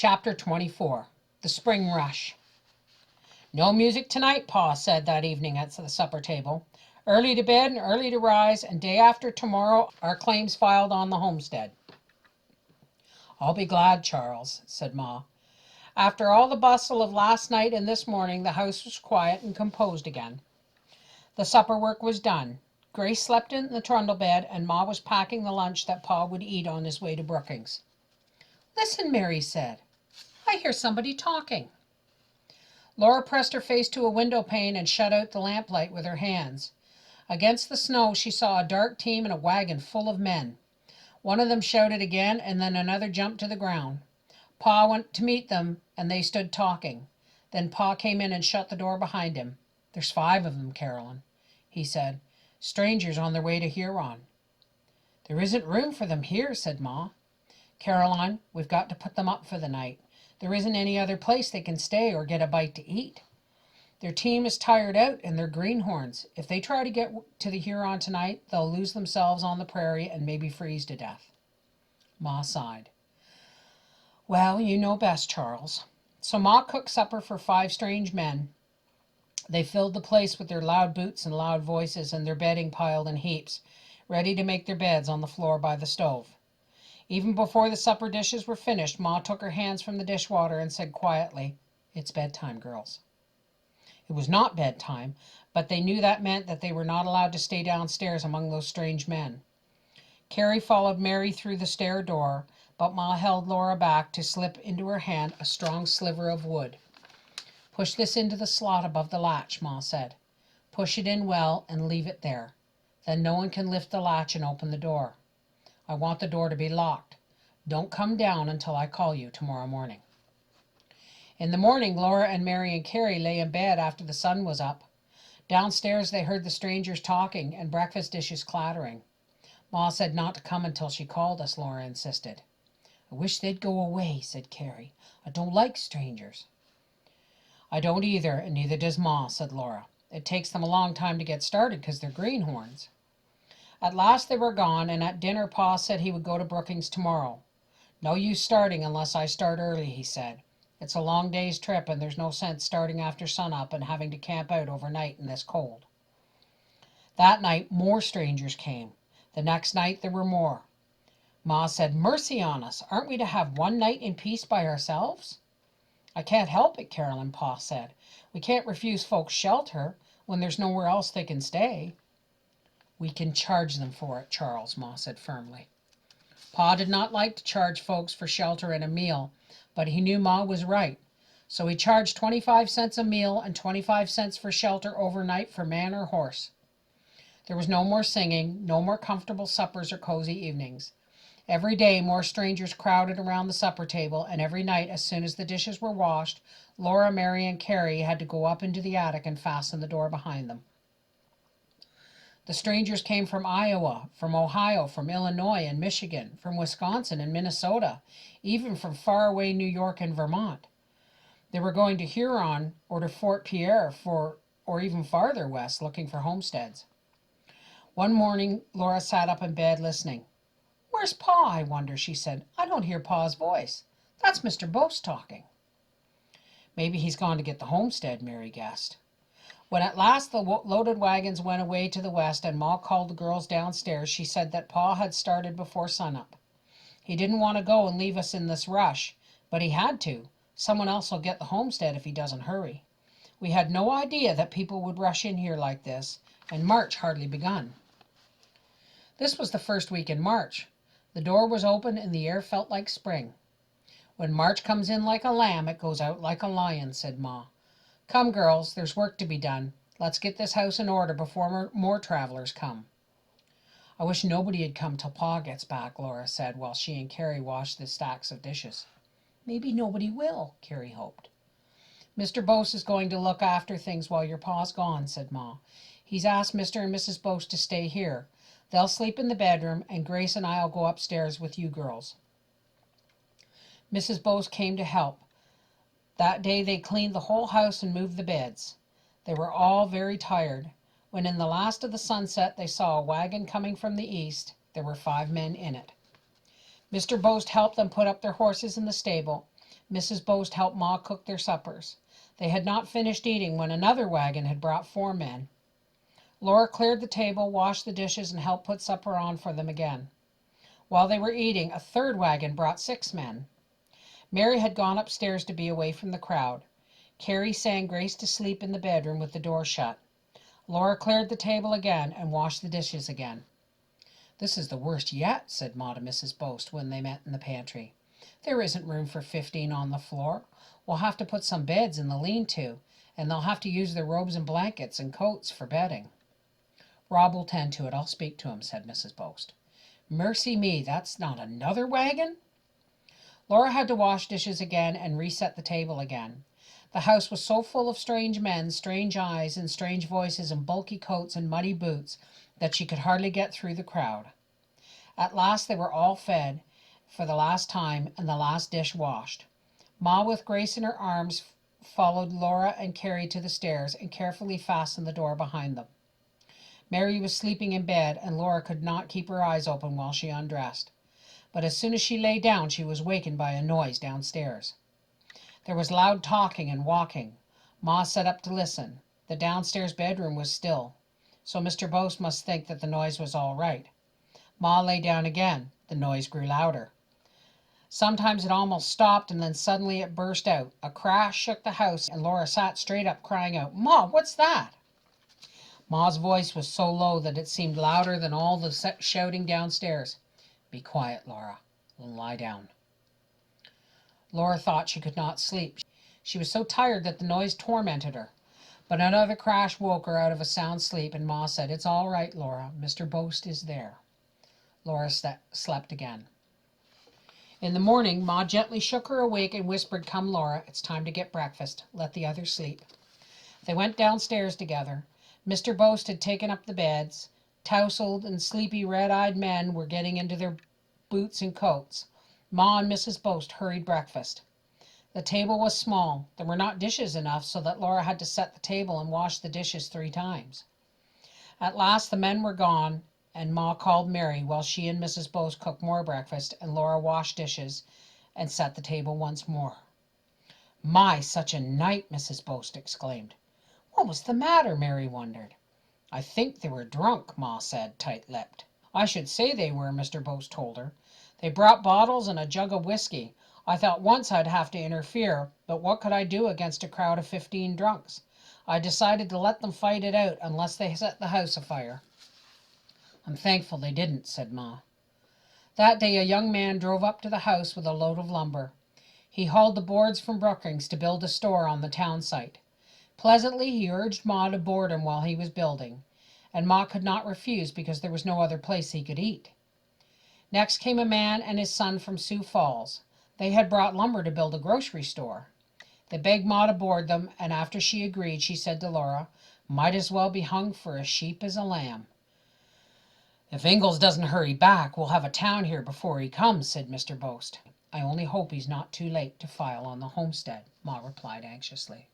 Chapter 24. The Spring Rush. "No music tonight," Pa said that evening at the supper table. "Early to bed and early to rise, and day after tomorrow our claims filed on the homestead." "I'll be glad, Charles," said Ma. After all the bustle of last night and this morning, the house was quiet and composed again. The supper work was done. Grace slept in the trundle bed, and Ma was packing the lunch that Pa would eat on his way to Brookings. "Listen," Mary said. "I hear somebody talking." Laura pressed her face to a window pane and shut out the lamplight with her hands. Against the snow she saw a dark team and a wagon full of men. One of them shouted again, and then another jumped to the ground. Pa went to meet them, and they stood talking. Then Pa came in and shut the door behind him. "There's 5 of them, Caroline," he said. "Strangers on their way to Huron." "There isn't room for them here," said Ma. "Caroline, we've got to put them up for the night. There isn't any other place they can stay or get a bite to eat. Their team is tired out and they're greenhorns. If they try to get to the Huron tonight, they'll lose themselves on the prairie and maybe freeze to death." Ma sighed. "Well, you know best, Charles." So Ma cooked supper for 5 strange men. They filled the place with their loud boots and loud voices, and their bedding piled in heaps, ready to make their beds on the floor by the stove. Even before the supper dishes were finished, Ma took her hands from the dishwater and said quietly, "It's bedtime, girls." It was not bedtime, but they knew that meant that they were not allowed to stay downstairs among those strange men. Carrie followed Mary through the stair door, but Ma held Laura back to slip into her hand a strong sliver of wood. "Push this into the slot above the latch," Ma said. "Push it in well and leave it there. Then no one can lift the latch and open the door. I want the door to be locked. Don't come down until I call you tomorrow morning." In the morning, Laura and Mary and Carrie lay in bed after the sun was up. Downstairs they heard the strangers talking and breakfast dishes clattering. Ma said not to come until she called us, Laura insisted. "I wish they'd go away," said Carrie. "I don't like strangers." "I don't either, and neither does Ma," said Laura. "It takes them a long time to get started because they're greenhorns." At last they were gone, and at dinner Pa said he would go to Brookings tomorrow. "No use starting unless I start early," he said. "It's a long day's trip, and there's no sense starting after sunup and having to camp out overnight in this cold." That night more strangers came. The next night there were more. Ma said, "Mercy on us, aren't we to have one night in peace by ourselves?" "I can't help it, Caroline," Pa said. "We can't refuse folks shelter when there's nowhere else they can stay." "We can charge them for it, Charles," Ma said firmly. Pa did not like to charge folks for shelter and a meal, but he knew Ma was right. So he charged 25 cents a meal and 25 cents for shelter overnight for man or horse. There was no more singing, no more comfortable suppers or cozy evenings. Every day more strangers crowded around the supper table, and every night, as soon as the dishes were washed, Laura, Mary, and Carrie had to go up into the attic and fasten the door behind them. The strangers came from Iowa, from Ohio, from Illinois and Michigan, from Wisconsin and Minnesota, even from faraway New York and Vermont. They were going to Huron or to Fort Pierre or even farther west looking for homesteads. One morning Laura sat up in bed listening. "Where's Pa, I wonder?" she said. "I don't hear Pa's voice. That's Mr. Bose talking." "Maybe he's gone to get the homestead," Mary guessed. When at last the loaded wagons went away to the west and Ma called the girls downstairs, she said that Pa had started before sunup. "He didn't want to go and leave us in this rush, but he had to. Someone else will get the homestead if he doesn't hurry. We had no idea that people would rush in here like this, and March hardly begun." This was the first week in March. The door was open and the air felt like spring. "When March comes in like a lamb, it goes out like a lion," said Ma. "Come, girls, there's work to be done. Let's get this house in order before more travelers come." "I wish nobody had come till Pa gets back," Laura said, while she and Carrie washed the stacks of dishes. "Maybe nobody will," Carrie hoped. "Mr. Bose is going to look after things while your Pa's gone," said Ma. "He's asked Mr. and Mrs. Bose to stay here. They'll sleep in the bedroom, and Grace and I'll go upstairs with you girls." Mrs. Bose came to help. That day they cleaned the whole house and moved the beds. They were all very tired. When in the last of the sunset they saw a wagon coming from the east, there were 5 men in it. Mr. Bose helped them put up their horses in the stable. Mrs. Boast helped Ma cook their suppers. They had not finished eating when another wagon had brought 4 men. Laura cleared the table, washed the dishes, and helped put supper on for them again. While they were eating, a third wagon brought 6 men. Mary had gone upstairs to be away from the crowd. Carrie sang Grace to sleep in the bedroom with the door shut. Laura cleared the table again and washed the dishes again. "This is the worst yet," said Ma to Mrs. Boast when they met in the pantry. "There isn't room for 15 on the floor. We'll have to put some beds in the lean-to, and they'll have to use their robes and blankets and coats for bedding." "Rob will tend to it. I'll speak to him," said Mrs. Boast. "Mercy me, that's not another wagon?" Laura had to wash dishes again and reset the table again. The house was so full of strange men, strange eyes, and strange voices, and bulky coats and muddy boots that she could hardly get through the crowd. At last they were all fed for the last time and the last dish washed. Ma, with Grace in her arms, followed Laura and Carrie to the stairs and carefully fastened the door behind them. Mary was sleeping in bed, and Laura could not keep her eyes open while she undressed. But as soon as she lay down, she was wakened by a noise downstairs. There was loud talking and walking. Ma sat up to listen. The downstairs bedroom was still, so Mr. Boast must think that the noise was all right. Ma lay down again. The noise grew louder. Sometimes it almost stopped, and then suddenly it burst out. A crash shook the house, and Laura sat straight up, crying out, "Ma, what's that?" Ma's voice was so low that it seemed louder than all the shouting downstairs. "Be quiet, Laura. Lie down." Laura thought she could not sleep. She was so tired that the noise tormented her. But another crash woke her out of a sound sleep, and Ma said, "It's all right, Laura. Mr. Boast is there." Laura slept again. In the morning, Ma gently shook her awake and whispered, "Come, Laura, it's time to get breakfast. Let the others sleep." They went downstairs together. Mr. Boast had taken up the beds. Tousled and sleepy red-eyed men were getting into their boots and coats. Ma and Mrs. Boast hurried breakfast. The table was small. There were not dishes enough, so that Laura had to set the table and wash the dishes 3 times. At last the men were gone, and Ma called Mary while she and Mrs. Boast cooked more breakfast, and Laura washed dishes and set the table once more. "My, such a night!" Mrs. Boast exclaimed. What was the matter? Mary wondered. "I think they were drunk," Ma said, tight-lipped. "I should say they were," Mr. Boast told her. "They brought bottles and a jug of whiskey. I thought once I'd have to interfere, but what could I do against a crowd of 15 drunks? I decided to let them fight it out unless they set the house afire." "I'm thankful they didn't," said Ma. That day a young man drove up to the house with a load of lumber. He hauled the boards from Brookings to build a store on the town site. Pleasantly he urged Ma to board him while he was building, and Ma could not refuse because there was no other place he could eat. Next came a man and his son from Sioux Falls. They had brought lumber to build a grocery store. They begged Ma to board them, and after she agreed, she said to Laura, "Might as well be hung for a sheep as a lamb." "If Ingalls doesn't hurry back, we'll have a town here before he comes," said Mr. Boast. "I only hope he's not too late to file on the homestead," Ma replied anxiously.